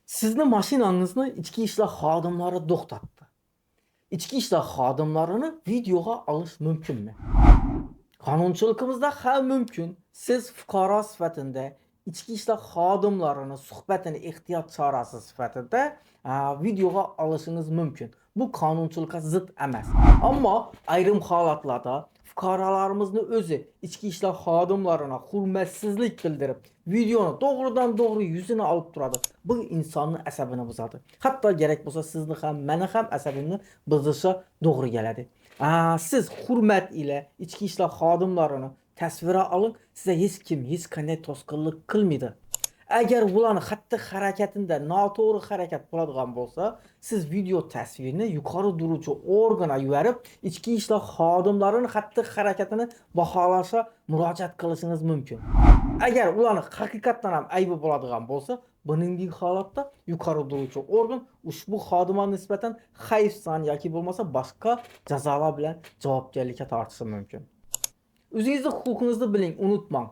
Sizni mashinangizni ichki ishlar xodimlari to'xtatdi. Ichki ishlar xodimlarini videoga olish mumkinmi? Qonunchiligimizda ham mumkin. Siz fuqaro sifatida ichki ishlar xodimlarini suhbatini ehtiyot chorasi sifatida videoga olishingiz mumkin. Bu qonunchilikka zid emas. Ammo ayrim holatlarda fuqarolarimizni o'zi ichki ishlar xodimlarına hurmatsizlik bildirib, videoni doğrudan doğru yüzüne olib turadi. Bu insonning asabini buzadi. Hatto kerak bo'lsa sizni ham, meni ham asabimni buzishi to'g'ri keladi. Siz hurmat ila ichki ishlar xodimlarini tasvirga oling, sizga hech kim, hech qanday to'sqinlik qilmaydi. Agar ularning xatti harakatida noto'g'ri harakat bo'ladigan bo'lsa, siz video tasvirni yuqori turuvchi organga yuborib, ichki ishlar xodimlarining xatti harakatini baholashga murojaat qilishingiz mumkin. Agar ularning haqiqatan ham aybi bo'ladigan bo'lsa, bunday holatda yuqori turuvchi organ ushbu xodimga nisbatan hayfsan yoki bo'lmasa boshqa jazolar bilan javobgarlikka tortishi mumkin. O'zingizni huquqingizni biling, unutmang.